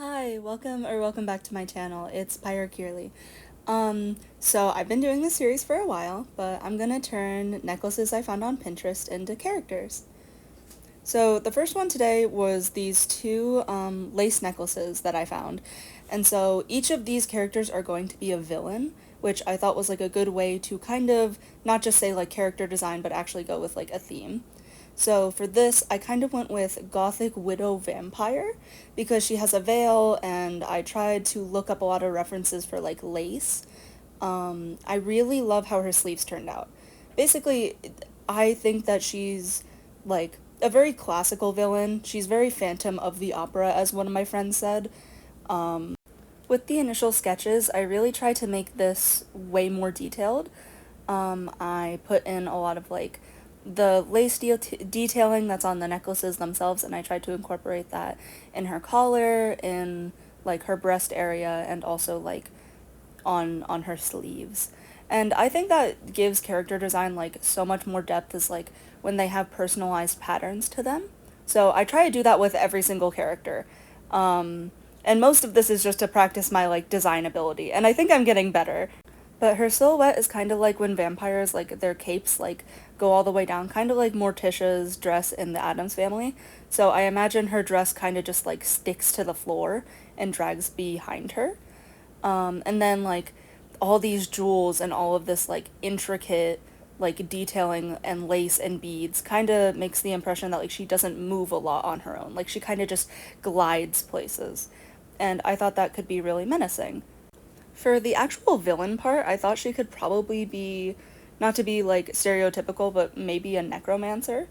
Hi, welcome back to my channel. It's Pyre Kearley. So I've been doing this series for a while, but I'm gonna turn necklaces I found on Pinterest into characters. So the first one today was these two lace necklaces that I found. And so each of these characters are going to be a villain, which I thought was like a good way to kind of not just say like character design, but actually go with like a theme. So for this, I kind of went with Gothic Widow Vampire because she has a veil, and I tried to look up a lot of references for like lace. I really love how her sleeves turned out. Basically, I think that she's like a very classical villain. She's very Phantom of the Opera, as one of my friends said. With the initial sketches, I really tried to make this way more detailed. I put in a lot of like the lace detailing that's on the necklaces themselves, and I tried to incorporate that in her collar, in like her breast area, and also like on her sleeves. And I think that gives character design like so much more depth is like when they have personalized patterns to them. So I try to do that with every single character. And most of this is just to practice my like design ability, and I think I'm getting better. But her silhouette is kind of like when vampires, like their capes, like go all the way down, kind of like Morticia's dress in the Addams Family. So I imagine her dress kind of just like sticks to the floor and drags behind her. And then like all these jewels and all of this like intricate like detailing and lace and beads kind of makes the impression that like she doesn't move a lot on her own. Like she kind of just glides places. And I thought that could be really menacing. For the actual villain part, I thought she could probably be, not to be like stereotypical, but maybe a necromancer,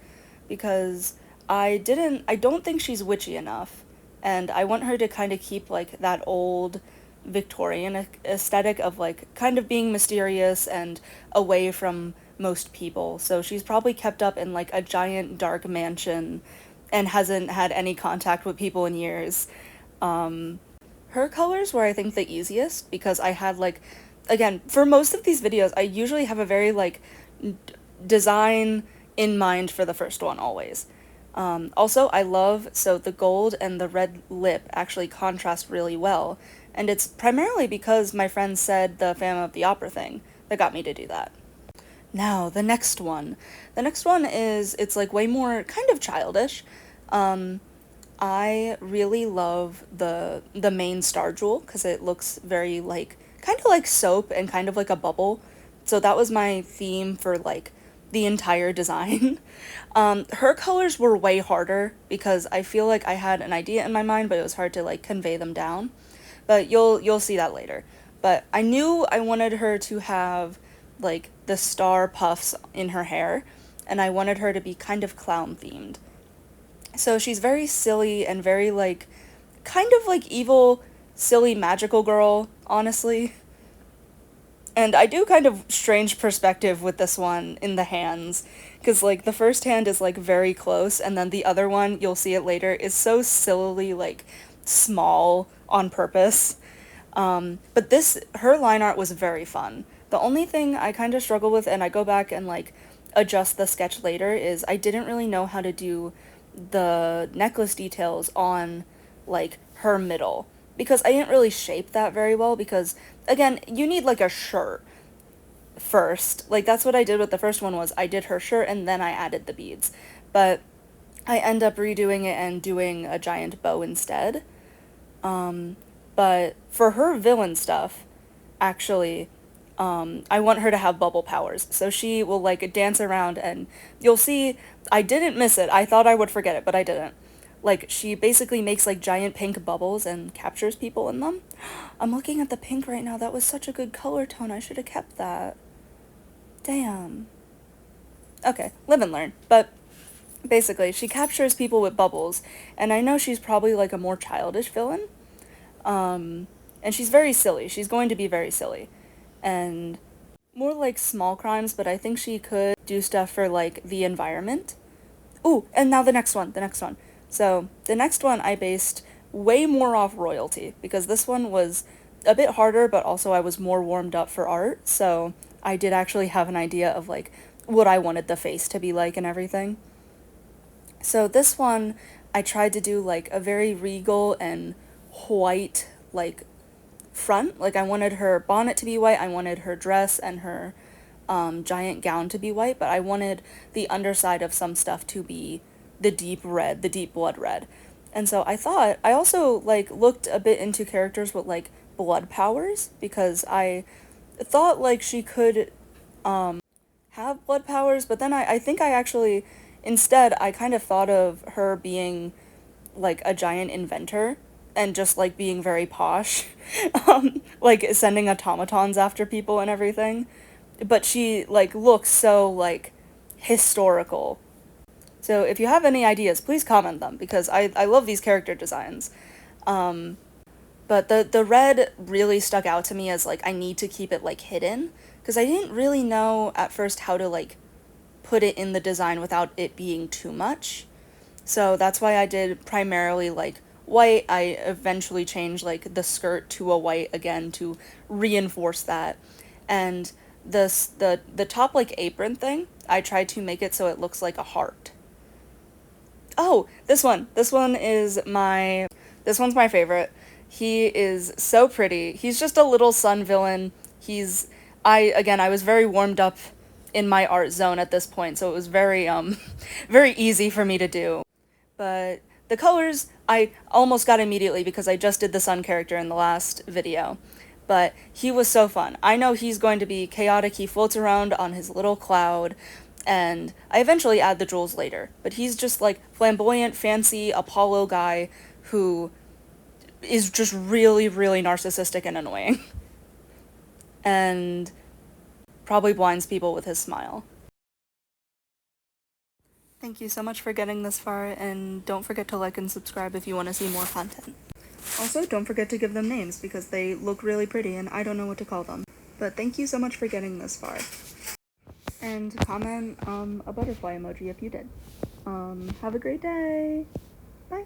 because I don't think she's witchy enough, and I want her to kind of keep like that old Victorian aesthetic of like kind of being mysterious and away from most people. So she's probably kept up in like a giant dark mansion and hasn't had any contact with people in years. Her colors were, I think, the easiest because I had like, again, for most of these videos, I usually have a very like design in mind for the first one always. Also, I love, so the gold and the red lip actually contrast really well, and it's primarily because my friend said the Phantom of the Opera thing that got me to do that. Now, the next one. The next one is, it's like way more kind of childish. Um, I really love the main star jewel because it looks very like kind of like soap and kind of like a bubble. So that was my theme for like the entire design. Her colors were way harder because I feel like I had an idea in my mind, but it was hard to like convey them down. But you'll see that later. But I knew I wanted her to have like the star puffs in her hair, and I wanted her to be kind of clown themed. So she's very silly and very like kind of like evil, silly magical girl, honestly. And I do kind of strange perspective with this one in the hands, because like the first hand is like very close, and then the other one, you'll see it later, is so sillily like small on purpose. But this, her line art was very fun. The only thing I kind of struggle with, and I go back and like adjust the sketch later, is I didn't really know how to do the necklace details on like her middle because I didn't really shape that very well because again, you need like a shirt first. Like that's what I did with the first one was I did her shirt and then I added the beads. But I end up redoing it and doing a giant bow instead. But for her villain stuff, actually, I want her to have bubble powers. So she will like dance around and you'll see I didn't miss it. I thought I would forget it, but I didn't. Like she basically makes like giant pink bubbles and captures people in them. I'm looking at the pink right now. That was such a good color tone. I should have kept that. Damn. Okay, live and learn. But basically, she captures people with bubbles, and I know she's probably like a more childish villain. And she's very silly. She's going to be very silly. And more like small crimes, but I think she could do stuff for like the environment. Ooh, and now the next one. So, the next one I based way more off royalty because this one was a bit harder, but also I was more warmed up for art. So, I did actually have an idea of like what I wanted the face to be like and everything. So, this one I tried to do like a very regal and white, like, front. Like, I wanted her bonnet to be white, I wanted her dress and her giant gown to be white, but I wanted the underside of some stuff to be the deep red, the deep blood red. And so I also, like, looked a bit into characters with, like, blood powers, because I thought, like, she could have blood powers, but then I think I actually, instead, I kind of thought of her being like a giant inventor and just like being very posh, like sending automatons after people and everything. But she like looks so like historical. So if you have any ideas, please comment them because I love these character designs. But the red really stuck out to me as like I need to keep it like hidden because I didn't really know at first how to like put it in the design without it being too much. So that's why I did primarily like white. I eventually changed like the skirt to a white again to reinforce that. And the top like apron thing, I tried to make it so it looks like a heart. Oh, this one. This one's my favorite. He is so pretty. He's just a little sun villain. I was very warmed up in my art zone at this point, so it was very very easy for me to do. But the colors I almost got immediately because I just did the sun character in the last video. But he was so fun. I know he's going to be chaotic. He floats around on his little cloud, and I eventually add the jewels later. But he's just like flamboyant, fancy Apollo guy who is just really, really narcissistic and annoying. And probably blinds people with his smile. Thank you so much for getting this far, and don't forget to like and subscribe if you want to see more content. Also, don't forget to give them names because they look really pretty and I don't know what to call them. But thank you so much for getting this far. And comment a butterfly emoji if you did. Have a great day! Bye!